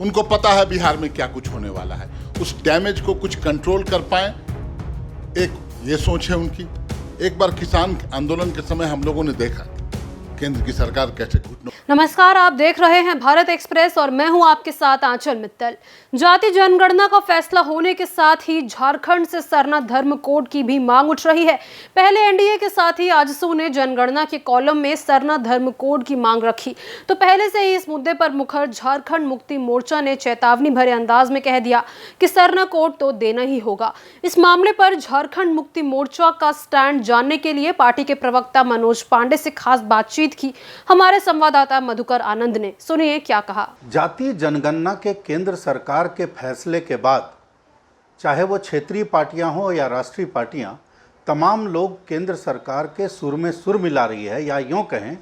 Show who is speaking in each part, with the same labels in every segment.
Speaker 1: उनको पता है बिहार में क्या कुछ होने वाला है, उस डैमेज को कुछ कंट्रोल कर पाए, एक ये सोच है उनकी। एक बार किसान आंदोलन के समय हम लोगों ने देखा केंद्र की सरकार कैसे घुटनों।
Speaker 2: नमस्कार, आप देख रहे हैं भारत एक्सप्रेस और मैं हूं आपके साथ आंचल मित्तल। जाति जनगणना का फैसला होने के साथ ही झारखंड से सरना धर्म कोड की भी मांग उठ रही है। पहले एनडीए के साथ ही आजसू ने जनगणना के कॉलम में सरना धर्म कोड की मांग रखी, तो पहले से ही इस मुद्दे पर मुखर झारखंड मुक्ति मोर्चा ने चेतावनी भरे अंदाज में कह दिया कि सरना कोड तो देना ही होगा। इस मामले पर झारखंड मुक्ति मोर्चा का स्टैंड जानने के लिए पार्टी के प्रवक्ता मनोज पांडे से खास बातचीत की हमारे संवाददाता मधुकर आनंद ने। सुनिए क्या कहा।
Speaker 3: जातीय जनगणना के केंद्र सरकार के फैसले के बाद चाहे वो क्षेत्रीय पार्टियां हो या राष्ट्रीय पार्टियां, तमाम लोग केंद्र सरकार के सुर में सुर मिला रही है, या यूं कहें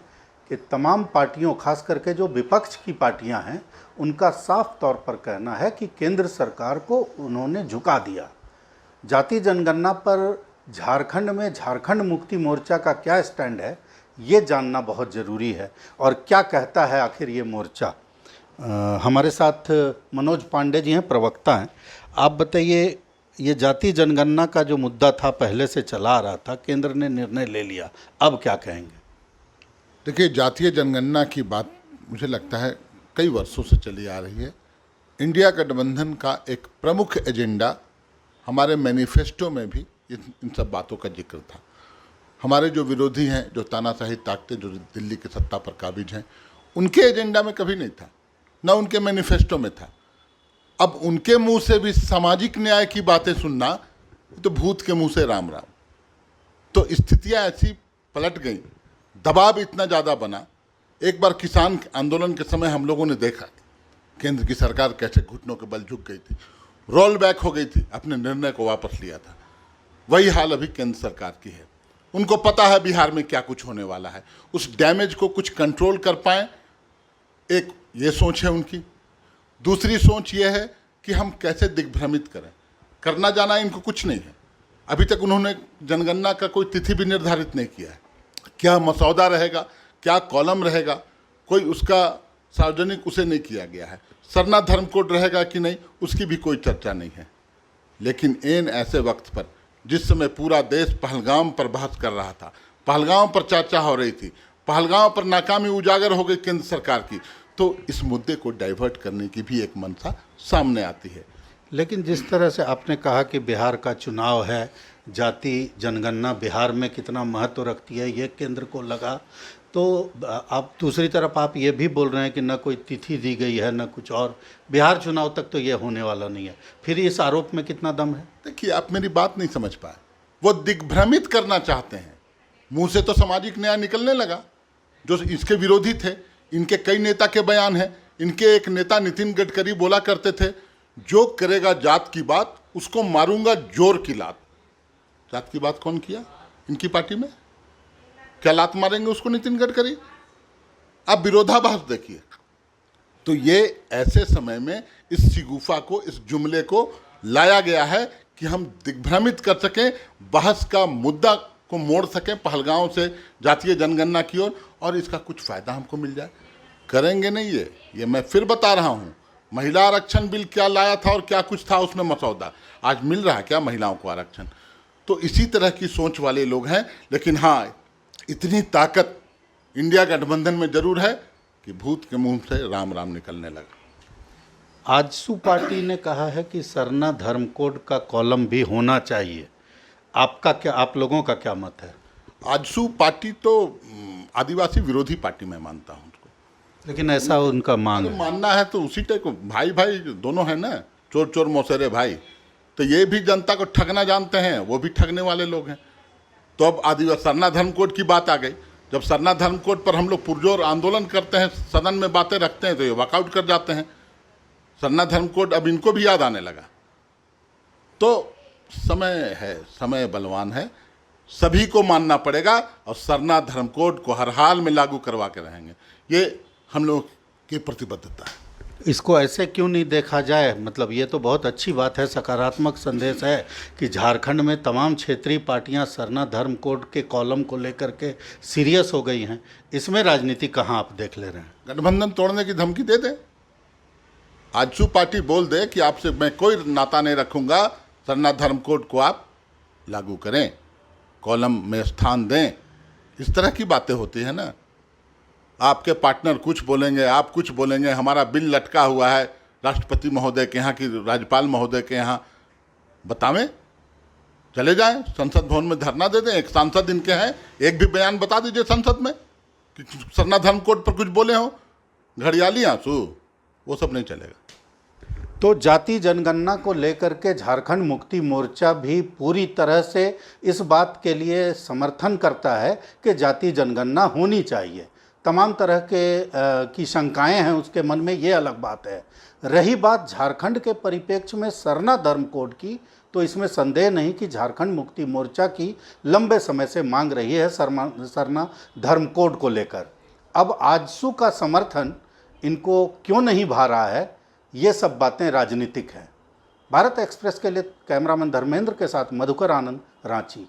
Speaker 3: कि तमाम पार्टियों, खास करके जो विपक्ष की पार्टियां हैं, उनका साफ तौर पर कहना है कि केंद्र सरकार को उन्होंने झुका दिया। जातीय जनगणना पर झारखंड में झारखंड मुक्ति मोर्चा का क्या स्टैंड है, ये जानना बहुत ज़रूरी है। और क्या कहता है आखिर ये मोर्चा। हमारे साथ मनोज पांडे जी हैं, प्रवक्ता हैं। आप बताइए, ये जातीय जनगणना का जो मुद्दा था पहले से चला आ रहा था, केंद्र ने निर्णय ले लिया, अब क्या कहेंगे?
Speaker 1: देखिए, जातीय जनगणना की बात मुझे लगता है कई वर्षों से चली आ रही है। इंडिया गठबंधन का एक प्रमुख एजेंडा, हमारे मैनिफेस्टो में भी इन सब बातों का जिक्र था। हमारे जो विरोधी हैं, जो तानाशाही ताकतें जो दिल्ली की सत्ता पर काबिज हैं, उनके एजेंडा में कभी नहीं था, ना उनके मैनिफेस्टो में था। अब उनके मुंह से भी सामाजिक न्याय की बातें सुनना तो भूत के मुंह से राम राम। तो स्थितियां ऐसी पलट गई, दबाव इतना ज़्यादा बना। एक बार किसान आंदोलन के समय हम लोगों ने देखा केंद्र की सरकार कैसे घुटनों के बल झुक गई थी, रोल बैक हो गई थी, अपने निर्णय को वापस लिया था। वही हाल अभी केंद्र सरकार की है। उनको पता है बिहार में क्या कुछ होने वाला है, उस डैमेज को कुछ कंट्रोल कर पाए, एक ये सोच है उनकी। दूसरी सोच ये है कि हम कैसे दिग्भ्रमित करें। करना जाना इनको कुछ नहीं है। अभी तक उन्होंने जनगणना का कोई तिथि भी निर्धारित नहीं किया है। क्या मसौदा रहेगा, क्या कॉलम रहेगा, कोई उसका सार्वजनिक उसे नहीं किया गया है। सरना धर्म कोड रहेगा कि नहीं, उसकी भी कोई चर्चा नहीं है। लेकिन इन ऐसे वक्त पर, जिस समय पूरा देश पहलगाम पर बहस कर रहा था, पहलगाम पर चर्चा हो रही थी, पहलगाम पर नाकामी उजागर हो गई केंद्र सरकार की, तो इस मुद्दे को डाइवर्ट करने की भी एक मंशा सामने आती है।
Speaker 3: लेकिन जिस तरह से आपने कहा कि बिहार का चुनाव है, जाति जनगणना बिहार में कितना महत्व रखती है ये केंद्र को लगा, तो आप दूसरी तरफ आप ये भी बोल रहे हैं कि न कोई तिथि दी गई है न कुछ और, बिहार चुनाव तक तो ये होने वाला नहीं है। फिर इस आरोप में कितना दम है?
Speaker 1: देखिए, आप मेरी बात नहीं समझ पाए। वो दिग्भ्रमित करना चाहते हैं। मुंह से तो सामाजिक न्याय निकलने लगा। जो इसके विरोधी थे, इनके कई नेता के बयान हैं। इनके एक नेता नितिन गडकरी बोला करते थे, जो करेगा जात की बात उसको मारूंगा जोर की लात। जात की बात कौन किया इनकी पार्टी में? क्या लात मारेंगे उसको नितिन गडकरी? आप विरोधाभास देखिए। तो ये ऐसे समय में इस शिगुफा को, इस जुमले को लाया गया है कि हम दिग्भ्रमित कर सकें, बहस का मुद्दा को मोड़ सकें पहलगांव से जातीय जनगणना की ओर, और इसका कुछ फ़ायदा हमको मिल जाए। करेंगे नहीं ये मैं फिर बता रहा हूँ। महिला आरक्षण बिल क्या लाया था और क्या कुछ था उसमें मसौदा, आज मिल रहा है क्या महिलाओं को आरक्षण? तो इसी तरह की सोच वाले लोग हैं। लेकिन हाँ, इतनी ताकत इंडिया गठबंधन में जरूर है कि भूत के मुंह से राम राम निकलने लगा।
Speaker 3: आजसू पार्टी ने कहा है कि सरना धर्म कोड का कॉलम भी होना चाहिए। आपका क्या, आप लोगों का क्या मत है?
Speaker 1: आजसू पार्टी तो आदिवासी विरोधी पार्टी में मानता हूँ उसको।
Speaker 3: लेकिन ऐसा उनका मांग है।
Speaker 1: मानना है तो उसी टाइप को, भाई भाई दोनों है ना, चोर चोर मौसेरे भाई। तो ये भी जनता को ठगना जानते हैं, वो भी ठगने वाले लोग हैं। तो अब आदिवासी सरना धर्म कोड की बात आ गई। जब सरना धर्म कोड पर हम लोग पुरजोर आंदोलन करते हैं, सदन में बातें रखते हैं, तो ये वॉकआउट कर जाते हैं। सरना धर्म कोड अब इनको भी याद आने लगा। तो समय है, समय बलवान है, सभी को मानना पड़ेगा और सरना धर्म कोड को हर हाल में लागू करवा के रहेंगे। ये हम लोग की प्रतिबद्धता है।
Speaker 3: इसको ऐसे क्यों नहीं देखा जाए? मतलब ये तो बहुत अच्छी बात है, सकारात्मक संदेश है कि झारखंड में तमाम क्षेत्रीय पार्टियां सरना धर्म कोड के कॉलम को लेकर के सीरियस हो गई हैं। इसमें राजनीति कहाँ आप देख ले रहे हैं?
Speaker 1: गठबंधन तोड़ने की धमकी दे दे, आजसू पार्टी बोल दे कि आपसे मैं कोई नाता नहीं रखूंगा, सरना धर्म कोड को आप लागू करें, कॉलम में स्थान दें, इस तरह की बातें होती है ना। आपके पार्टनर कुछ बोलेंगे, आप कुछ बोलेंगे, हमारा बिल लटका हुआ है राष्ट्रपति महोदय के यहाँ की राज्यपाल महोदय के यहाँ, बतावें, चले जाएं संसद भवन में धरना दे दें। एक सांसद इनके हैं, एक भी बयान बता दीजिए संसद में कि सरना धर्म कोड पर कुछ बोले हो, घड़ियाली आंसू, वो सब नहीं चलेगा।
Speaker 3: तो जाति जनगणना को लेकर के झारखंड मुक्ति मोर्चा भी पूरी तरह से इस बात के लिए समर्थन करता है कि जाति जनगणना होनी चाहिए। तमाम तरह की शंकाएं हैं उसके मन में, ये अलग बात है। रही बात झारखंड के परिप्रेक्ष्य में सरना धर्म कोड की, तो इसमें संदेह नहीं कि झारखंड मुक्ति मोर्चा की लंबे समय से मांग रही है सरना धर्म कोड को लेकर। अब आजसू का समर्थन इनको क्यों नहीं भा रहा है, ये सब बातें राजनीतिक हैं। भारत एक्सप्रेस के लिए कैमरामैन धर्मेंद्र के साथ मधुकर आनंद, रांची।